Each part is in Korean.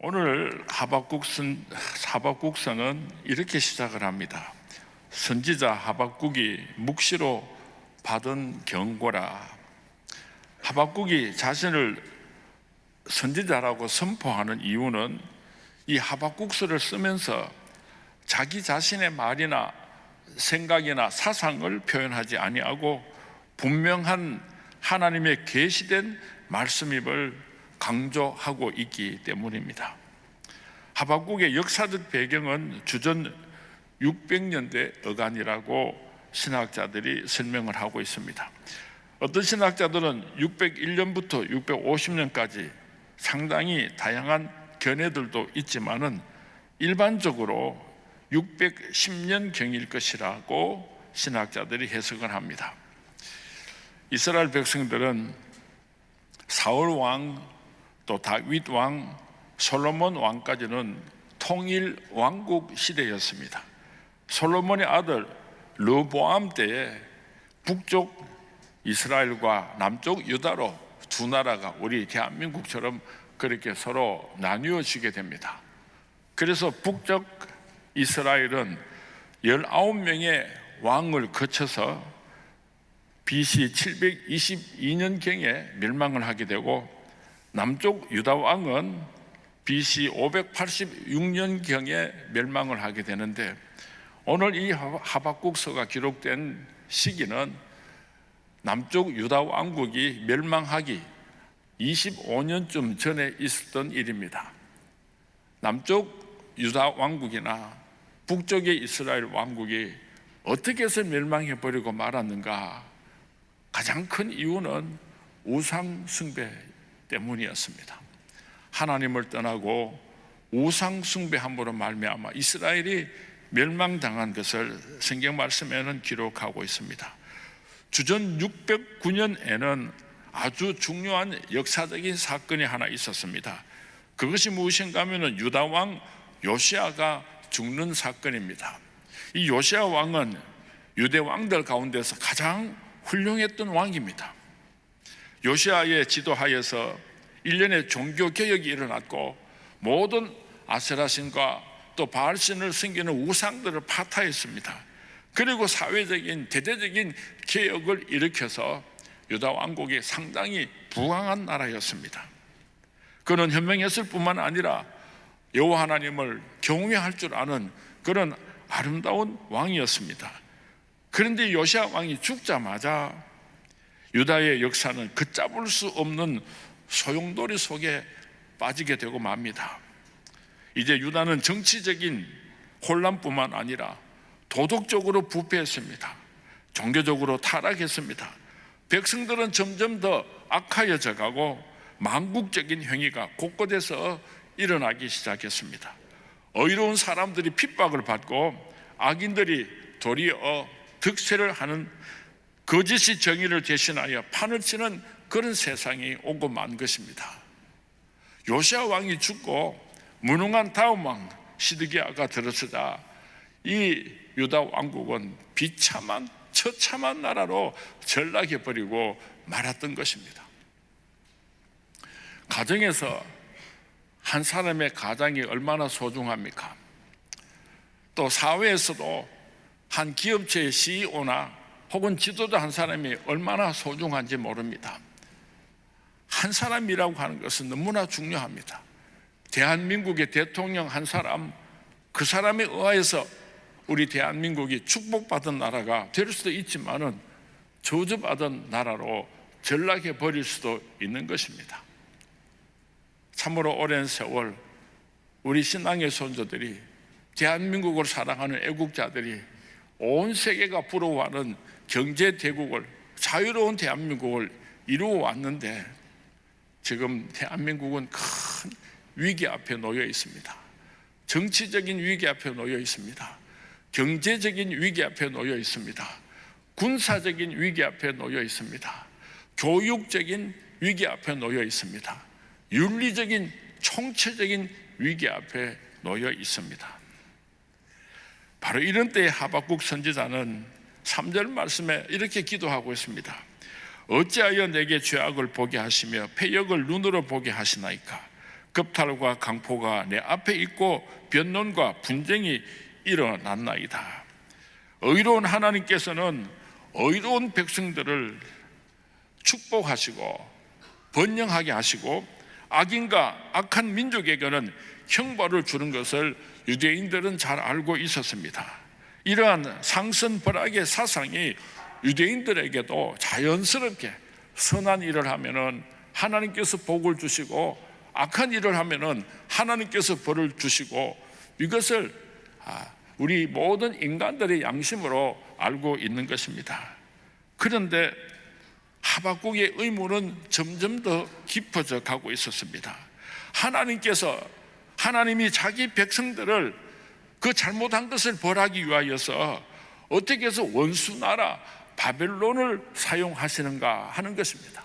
오늘 하박국서는 이렇게 시작을 합니다. 선지자 하박국이 묵시로 받은 경고라. 하박국이 자신을 선지자라고 선포하는 이유는 이 하박국서를 쓰면서 자기 자신의 말이나 생각이나 사상을 표현하지 아니하고 분명한 하나님의 계시된 말씀임을 강조하고 있기 때문입니다. 하박국의 역사적 배경은 주전 600년대 어간이라고 신학자들이 설명을 하고 있습니다. 어떤 신학자들은 601년부터 650년까지 상당히 다양한 견해들도 있지만은 일반적으로 610년경일 것이라고 신학자들이 해석을 합니다. 이스라엘 백성들은 사울 왕, 또 다윗 왕, 솔로몬 왕까지는 통일 왕국 시대였습니다. 솔로몬의 아들 르보암 때에 북쪽 이스라엘과 남쪽 유다로 두 나라가 우리 대한민국처럼 그렇게 서로 나뉘어지게 됩니다. 그래서 북쪽 이스라엘은 19명의 왕을 거쳐서 BC 722년경에 멸망을 하게 되고, 남쪽 유다 왕은 BC 586년경에 멸망을 하게 되는데, 오늘 이 하박국서가 기록된 시기는 남쪽 유다 왕국이 멸망하기 25년쯤 전에 있었던 일입니다. 남쪽 유다 왕국이나 북쪽의 이스라엘 왕국이 어떻게 해서 멸망해버리고 말았는가? 가장 큰 이유는 우상 숭배 때문이었습니다. 하나님을 떠나고 우상 숭배함으로 말미암아 이스라엘이 멸망당한 것을 성경 말씀에는 기록하고 있습니다. 주전 609년에는 아주 중요한 역사적인 사건이 하나 있었습니다. 그것이 무엇인가 하면 유다 왕 요시야가 죽는 사건입니다. 이 요시야 왕은 유대 왕들 가운데서 가장 훌륭했던 왕입니다. 요시야의 지도하에서 1년의 종교개혁이 일어났고, 모든 아세라신과 또 바알신을 섬기는 우상들을 파타했습니다. 그리고 사회적인 대대적인 개혁을 일으켜서 유다 왕국이 상당히 부강한 나라였습니다. 그는 현명했을 뿐만 아니라 여호와 하나님을 경외할 줄 아는 그런 아름다운 왕이었습니다. 그런데 요시야 왕이 죽자마자 유다의 역사는 걷잡을 수 없는 소용돌이 속에 빠지게 되고 맙니다. 이제 유다는 정치적인 혼란뿐만 아니라 도덕적으로 부패했습니다. 종교적으로 타락했습니다. 백성들은 점점 더 악하여져 가고 망국적인 행위가 곳곳에서 일어나기 시작했습니다. 의로운 사람들이 핍박을 받고 악인들이 도리어 득세를 하는, 거짓이 정의를 대신하여 판을 치는 그런 세상이 오고 만 것입니다. 요시야 왕이 죽고 무능한 다음 왕 시드기야가 들어서자 이 유다 왕국은 비참한 처참한 나라로 전락해버리고 말았던 것입니다. 가정에서 한 사람의 가장이 얼마나 소중합니까? 또 사회에서도 한 기업체의 CEO나 혹은 지도자 한 사람이 얼마나 소중한지 모릅니다. 한 사람이라고 하는 것은 너무나 중요합니다. 대한민국의 대통령 한 사람, 그 사람에 의해서 우리 대한민국이 축복받은 나라가 될 수도 있지만은 저주받은 나라로 전락해 버릴 수도 있는 것입니다. 참으로 오랜 세월 우리 신앙의 선조들이, 대한민국을 사랑하는 애국자들이 온 세계가 부러워하는 경제 대국을, 자유로운 대한민국을 이루어 왔는데 지금 대한민국은 큰 위기 앞에 놓여 있습니다. 정치적인 위기 앞에 놓여 있습니다. 경제적인 위기 앞에 놓여 있습니다. 군사적인 위기 앞에 놓여 있습니다. 교육적인 위기 앞에 놓여 있습니다. 윤리적인 총체적인 위기 앞에 놓여 있습니다. 바로 이런 때에 하박국 선지자는 3절 말씀에 이렇게 기도하고 있습니다. 어찌하여 내게 죄악을 보게 하시며 패역을 눈으로 보게 하시나이까? 겁탈과 강포가 내 앞에 있고 변론과 분쟁이 일어났나이다. 의로운 하나님께서는 의로운 백성들을 축복하시고 번영하게 하시고 악인과 악한 민족에게는 형벌을 주는 것을 유대인들은 잘 알고 있었습니다. 이러한 상선벌악의 사상이 유대인들에게도 자연스럽게 선한 일을 하면은 하나님께서 복을 주시고 악한 일을 하면은 하나님께서 벌을 주시고, 이것을 우리 모든 인간들의 양심으로 알고 있는 것입니다. 그런데 하박국의 의문은 점점 더 깊어져 가고 있었습니다. 하나님이 자기 백성들을 그 잘못한 것을 벌하기 위하여서 어떻게 해서 원수 나라 바벨론을 사용하시는가 하는 것입니다.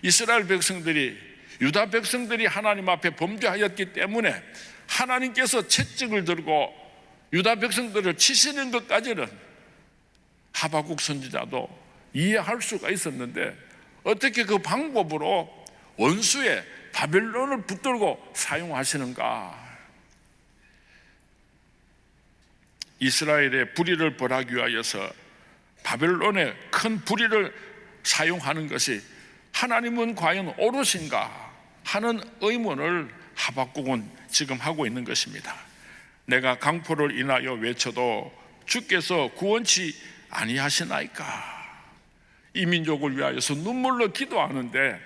이스라엘 백성들이, 유다 백성들이 하나님 앞에 범죄하였기 때문에 하나님께서 채찍을 들고 유다 백성들을 치시는 것까지는 하박국 선지자도 이해할 수가 있었는데, 어떻게 그 방법으로 원수의 바벨론을 붙들고 사용하시는가? 이스라엘의 불의를 벌하기 위하여서 바벨론의 큰 불의를 사용하는 것이 하나님은 과연 옳으신가 하는 의문을 하박국은 지금 하고 있는 것입니다. 내가 강포를 인하여 외쳐도 주께서 구원치 아니하시나이까? 이 민족을 위하여서 눈물로 기도하는데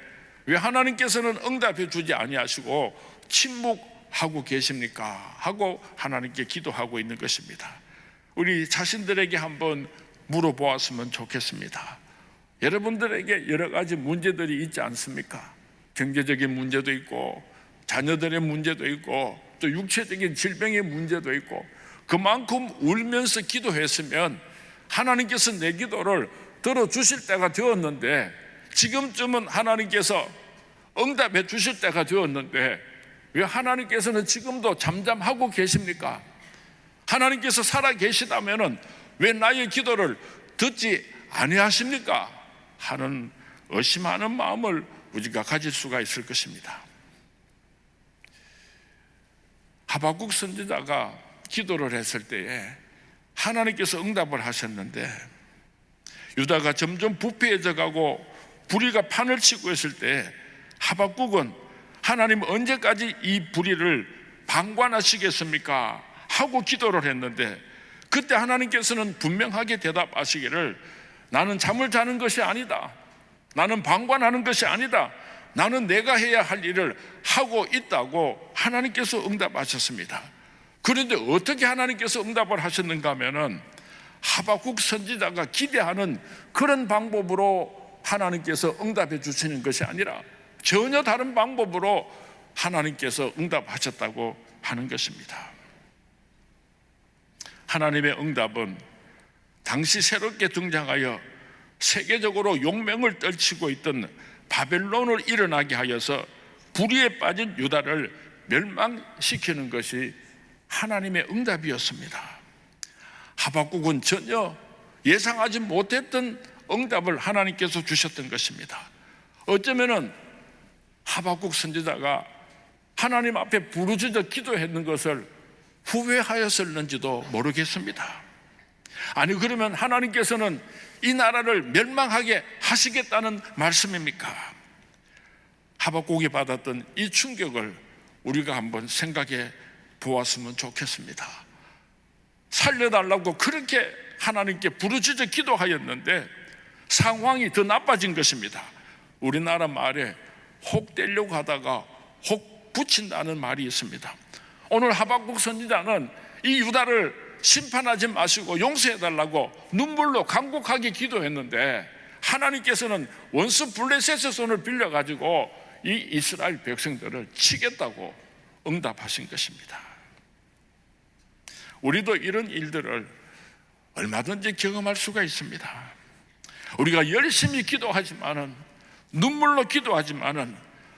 왜 하나님께서는 응답해 주지 아니하시고 침묵하고 계십니까? 하고 하나님께 기도하고 있는 것입니다. 우리 자신들에게 한번 물어보았으면 좋겠습니다. 여러분들에게 여러 가지 문제들이 있지 않습니까? 경제적인 문제도 있고 자녀들의 문제도 있고 또 육체적인 질병의 문제도 있고, 그만큼 울면서 기도했으면 하나님께서 내 기도를 들어주실 때가 되었는데, 지금쯤은 하나님께서 응답해 주실 때가 되었는데 왜 하나님께서는 지금도 잠잠하고 계십니까? 하나님께서 살아 계시다면 왜 나의 기도를 듣지 아니하십니까? 하는 의심하는 마음을 우리가 가질 수가 있을 것입니다. 하박국 선지자가 기도를 했을 때에 하나님께서 응답을 하셨는데, 유다가 점점 부패해져 가고 불의가 판을 치고 있을 때 하박국은 하나님 언제까지 이 불의를 방관하시겠습니까? 하고 기도를 했는데, 그때 하나님께서는 분명하게 대답하시기를 나는 잠을 자는 것이 아니다, 나는 방관하는 것이 아니다, 나는 내가 해야 할 일을 하고 있다고 하나님께서 응답하셨습니다. 그런데 어떻게 하나님께서 응답을 하셨는가 하면은 하박국 선지자가 기대하는 그런 방법으로 하나님께서 응답해 주시는 것이 아니라 전혀 다른 방법으로 하나님께서 응답하셨다고 하는 것입니다. 하나님의 응답은 당시 새롭게 등장하여 세계적으로 용맹을 떨치고 있던 바벨론을 일어나게 하여서 불의에 빠진 유다를 멸망시키는 것이 하나님의 응답이었습니다. 하박국은 전혀 예상하지 못했던 응답을 하나님께서 주셨던 것입니다. 어쩌면은 하박국 선지자가 하나님 앞에 부르짖어 기도했는 것을 후회하였을는지도 모르겠습니다. 아니, 그러면 하나님께서는 이 나라를 멸망하게 하시겠다는 말씀입니까? 하박국이 받았던 이 충격을 우리가 한번 생각해 보았으면 좋겠습니다. 살려달라고 그렇게 하나님께 부르짖어 기도하였는데 상황이 더 나빠진 것입니다. 우리나라 말에 혹 떼려고 하다가 혹 붙인다는 말이 있습니다. 오늘 하박국 선지자는 이 유다를 심판하지 마시고 용서해달라고 눈물로 간곡하게 기도했는데, 하나님께서는 원수 블레셋의 손을 빌려가지고 이 이스라엘 백성들을 치겠다고 응답하신 것입니다. 우리도 이런 일들을 얼마든지 경험할 수가 있습니다. 우리가 열심히 기도하지만은, 눈물로 기도하지만은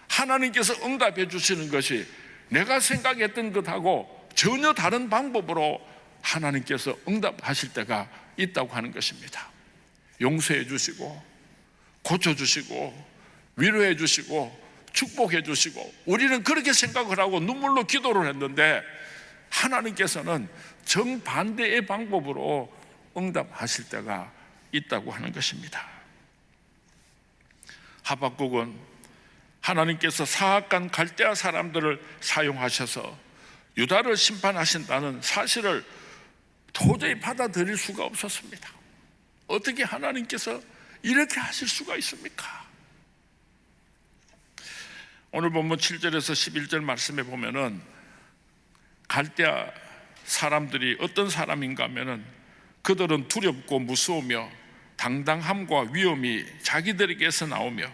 하나님께서 응답해 주시는 것이 내가 생각했던 것하고 전혀 다른 방법으로 하나님께서 응답하실 때가 있다고 하는 것입니다. 용서해 주시고 고쳐 주시고 위로해 주시고 축복해 주시고 우리는 그렇게 생각을 하고 눈물로 기도를 했는데 하나님께서는 정반대의 방법으로 응답하실 때가 있다고 하는 것입니다. 하박국은 하나님께서 사악한 갈대아 사람들을 사용하셔서 유다를 심판하신다는 사실을 도저히 받아들일 수가 없었습니다. 어떻게 하나님께서 이렇게 하실 수가 있습니까? 오늘 본문 7절에서 11절 말씀에 보면은 갈대아 사람들이 어떤 사람인가 하면은 그들은 두렵고 무서우며 당당함과 위엄이 자기들에게서 나오며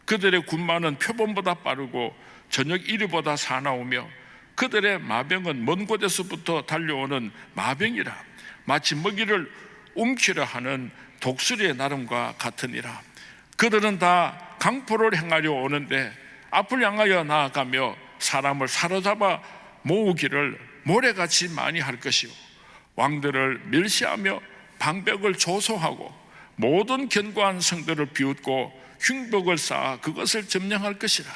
그들의 군마는 표범보다 빠르고 저녁 이르보다 사나우며 그들의 마병은 먼 곳에서부터 달려오는 마병이라 마치 먹이를 움키려 하는 독수리의 나름과 같으니라. 그들은 다 강포를 행하려 오는데 앞을 향하여 나아가며 사람을 사로잡아 모으기를 모래같이 많이 할 것이요 왕들을 멸시하며 방백을 조소하고 모든 견고한 성들을 비웃고 흉벽을 쌓아 그것을 점령할 것이라.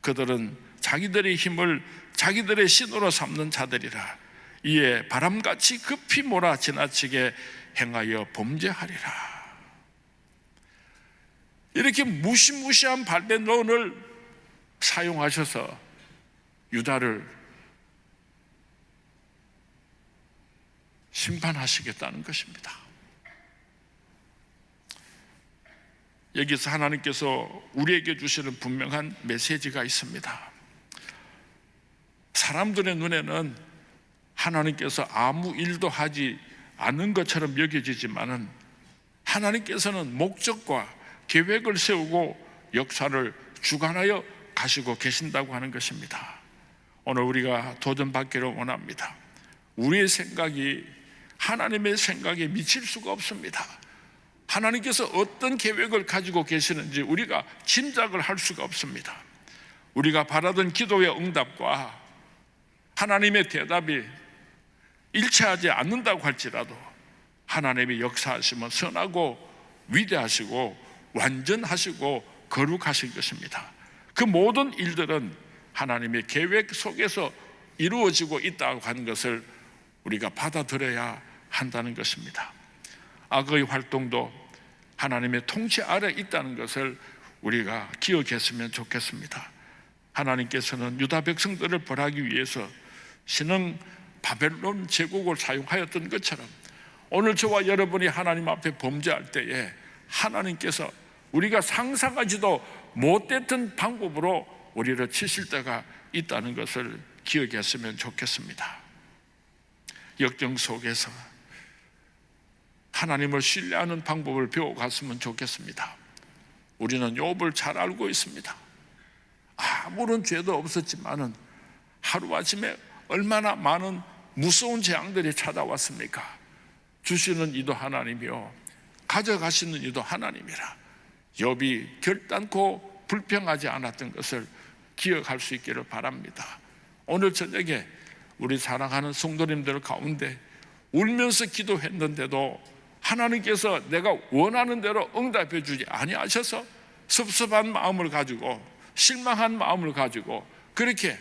그들은 자기들의 힘을 자기들의 신으로 삼는 자들이라. 이에 바람같이 급히 몰아 지나치게 행하여 범죄하리라. 이렇게 무시무시한 발변론을 사용하셔서 유다를 심판하시겠다는 것입니다. 여기서 하나님께서 우리에게 주시는 분명한 메시지가 있습니다. 사람들의 눈에는 하나님께서 아무 일도 하지 않는 것처럼 여겨지지만은 하나님께서는 목적과 계획을 세우고 역사를 주관하여 가시고 계신다고 하는 것입니다. 오늘 우리가 도전받기를 원합니다. 우리의 생각이 하나님의 생각에 미칠 수가 없습니다. 하나님께서 어떤 계획을 가지고 계시는지 우리가 짐작을 할 수가 없습니다. 우리가 바라던 기도의 응답과 하나님의 대답이 일치하지 않는다고 할지라도 하나님의 역사하심은 선하고 위대하시고 완전하시고 거룩하신 것입니다. 그 모든 일들은 하나님의 계획 속에서 이루어지고 있다고 하는 것을 우리가 받아들여야 한다는 것입니다. 악의 활동도 하나님의 통치 아래 있다는 것을 우리가 기억했으면 좋겠습니다. 하나님께서는 유다 백성들을 벌하기 위해서 신흥 바벨론 제국을 사용하였던 것처럼 오늘 저와 여러분이 하나님 앞에 범죄할 때에 하나님께서 우리가 상상하지도 못했던 방법으로 우리를 치실 때가 있다는 것을 기억했으면 좋겠습니다. 역경 속에서 하나님을 신뢰하는 방법을 배워갔으면 좋겠습니다. 우리는 욥을 잘 알고 있습니다. 아무런 죄도 없었지만은 하루아침에 얼마나 많은 무서운 재앙들이 찾아왔습니까? 주시는 이도 하나님이요 가져가시는 이도 하나님이라. 욥이 결단코 불평하지 않았던 것을 기억할 수 있기를 바랍니다. 오늘 저녁에 우리 사랑하는 성도님들 가운데 울면서 기도했는데도 하나님께서 내가 원하는 대로 응답해 주지 아니하셔서 섭섭한 마음을 가지고 실망한 마음을 가지고 그렇게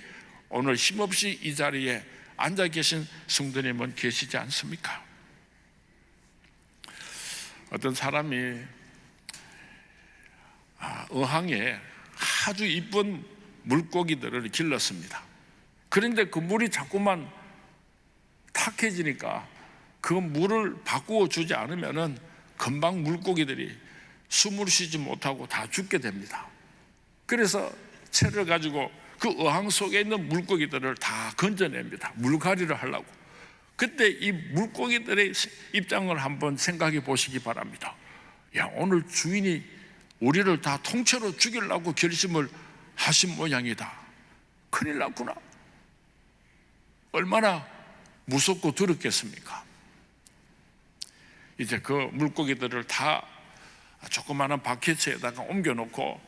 오늘 힘없이 이 자리에 앉아 계신 성도님은 계시지 않습니까? 어떤 사람이 어항에 아주 이쁜 물고기들을 길렀습니다. 그런데 그 물이 자꾸만 탁해지니까 그 물을 바꾸어 주지 않으면은 금방 물고기들이 숨을 쉬지 못하고 다 죽게 됩니다. 그래서 채를 가지고 그 어항 속에 있는 물고기들을 다 건져냅니다. 물갈이를 하려고. 그때 이 물고기들의 입장을 한번 생각해 보시기 바랍니다. 야, 오늘 주인이 우리를 다 통째로 죽이려고 결심을 하신 모양이다. 큰일 났구나. 얼마나 무섭고 두렵겠습니까? 이제 그 물고기들을 다 조그마한 바켓에다가 옮겨놓고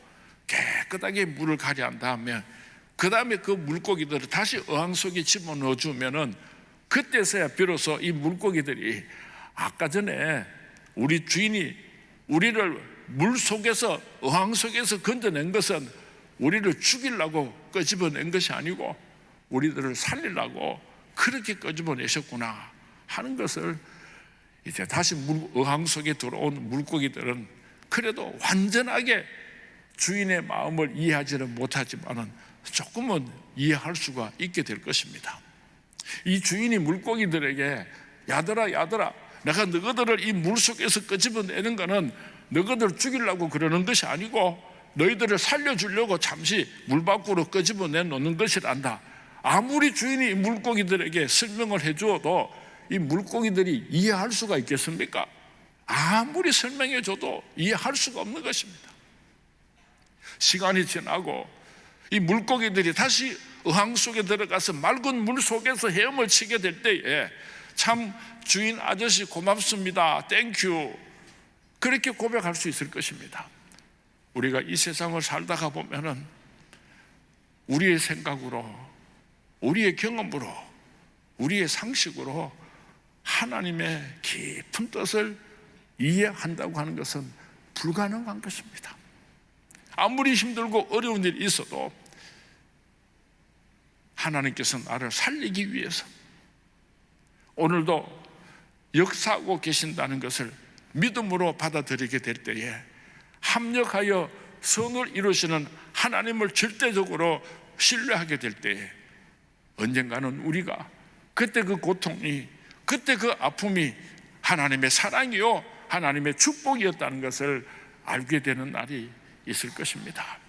깨끗하게 물을 가려한 다음에 그 다음에 그 물고기들을 다시 어항 속에 집어넣어 주면은 그때서야 비로소 이 물고기들이 아까 전에 우리 주인이 우리를 물 속에서 어항 속에서 건져낸 것은 우리를 죽이려고 끄집어낸 것이 아니고 우리들을 살리려고 그렇게 끄집어내셨구나 하는 것을 이제 다시 어항 속에 들어온 물고기들은 그래도 완전하게 주인의 마음을 이해하지는 못하지만은 조금은 이해할 수가 있게 될 것입니다. 이 주인이 물고기들에게 야들아 내가 너희들을 이 물속에서 끄집어내는 것은 너희들 죽이려고 그러는 것이 아니고 너희들을 살려주려고 잠시 물 밖으로 끄집어내 놓는 것이란다. 아무리 주인이 이 물고기들에게 설명을 해주어도 이 물고기들이 이해할 수가 있겠습니까? 아무리 설명해 줘도 이해할 수가 없는 것입니다. 시간이 지나고 이 물고기들이 다시 어항 속에 들어가서 맑은 물 속에서 헤엄을 치게 될 때에 참 주인 아저씨 고맙습니다, 땡큐, 그렇게 고백할 수 있을 것입니다. 우리가 이 세상을 살다가 보면은 우리의 생각으로, 우리의 경험으로, 우리의 상식으로 하나님의 깊은 뜻을 이해한다고 하는 것은 불가능한 것입니다. 아무리 힘들고 어려운 일이 있어도 하나님께서 나를 살리기 위해서 오늘도 역사하고 계신다는 것을 믿음으로 받아들이게 될 때에 합력하여 선을 이루시는 하나님을 절대적으로 신뢰하게 될 때에 언젠가는 우리가 그때 그 고통이, 그때 그 아픔이 하나님의 사랑이요 하나님의 축복이었다는 것을 알게 되는 날이 있을 것입니다.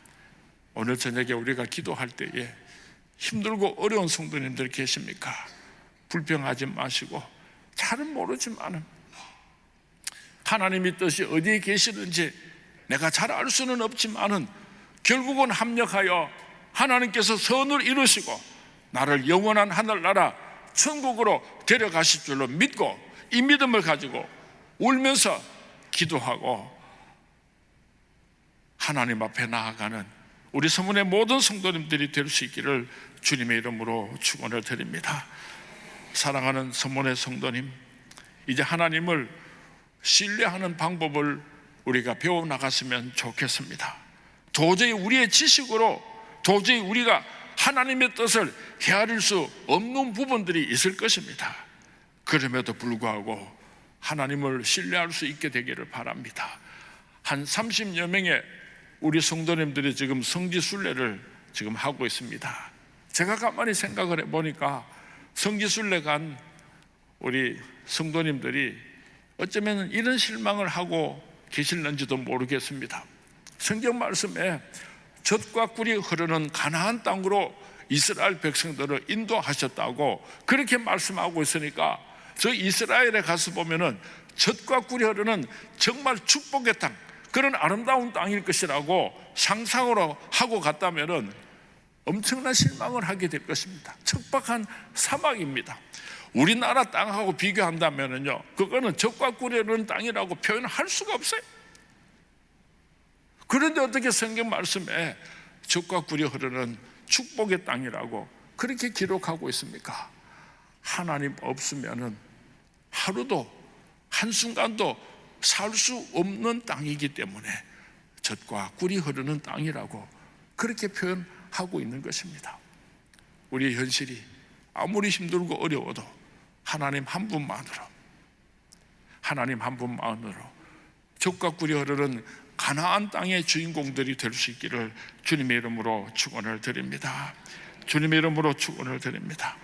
오늘 저녁에 우리가 기도할 때에 힘들고 어려운 성도님들 계십니까? 불평하지 마시고, 잘은 모르지만 하나님의 뜻이 어디에 계시는지 내가 잘 알 수는 없지만은 결국은 합력하여 하나님께서 선을 이루시고 나를 영원한 하늘나라 천국으로 데려가실 줄로 믿고 이 믿음을 가지고 울면서 기도하고 하나님 앞에 나아가는 우리 서문의 모든 성도님들이 될 수 있기를 주님의 이름으로 축원을 드립니다. 사랑하는 서문의 성도님, 이제 하나님을 신뢰하는 방법을 우리가 배워나갔으면 좋겠습니다. 도저히 우리의 지식으로 도저히 우리가 하나님의 뜻을 헤아릴 수 없는 부분들이 있을 것입니다. 그럼에도 불구하고 하나님을 신뢰할 수 있게 되기를 바랍니다. 한 30여 명의 우리 성도님들이 지금 성지순례를 지금 하고 있습니다. 제가 가만히 생각을 해보니까 성지순례 간 우리 성도님들이 어쩌면 이런 실망을 하고 계실는지도 모르겠습니다. 성경 말씀에 젖과 꿀이 흐르는 가나안 땅으로 이스라엘 백성들을 인도하셨다고 그렇게 말씀하고 있으니까 저 이스라엘에 가서 보면은 젖과 꿀이 흐르는 정말 축복의 땅, 그런 아름다운 땅일 것이라고 상상으로 하고 갔다면은 엄청난 실망을 하게 될 것입니다. 척박한 사막입니다. 우리나라 땅하고 비교한다면요, 그거는 젖과 꿀이 흐르는 땅이라고 표현할 수가 없어요. 그런데 어떻게 성경 말씀에 젖과 꿀이 흐르는 축복의 땅이라고 그렇게 기록하고 있습니까? 하나님 없으면은 하루도 한순간도 살 수 없는 땅이기 때문에 젖과 꿀이 흐르는 땅이라고 그렇게 표현하고 있는 것입니다. 우리의 현실이 아무리 힘들고 어려워도 하나님 한 분만으로 젖과 꿀이 흐르는 가나안 땅의 주인공들이 될 수 있기를 주님의 이름으로 축원을 드립니다. 주님의 이름으로 축원을 드립니다.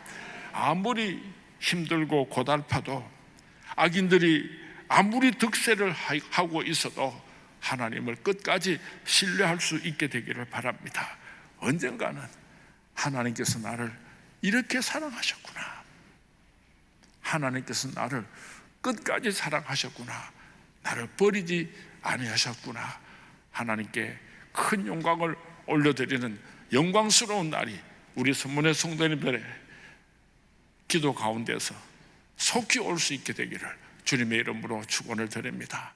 아무리 힘들고 고달파도 악인들이 아무리 득세를 하고 있어도 하나님을 끝까지 신뢰할 수 있게 되기를 바랍니다. 언젠가는 하나님께서 나를 이렇게 사랑하셨구나, 하나님께서 나를 끝까지 사랑하셨구나, 나를 버리지 아니하셨구나, 하나님께 큰 영광을 올려드리는 영광스러운 날이 우리 선문의 성도님들의 기도 가운데서 속히 올 수 있게 되기를 주님의 이름으로 축원을 드립니다.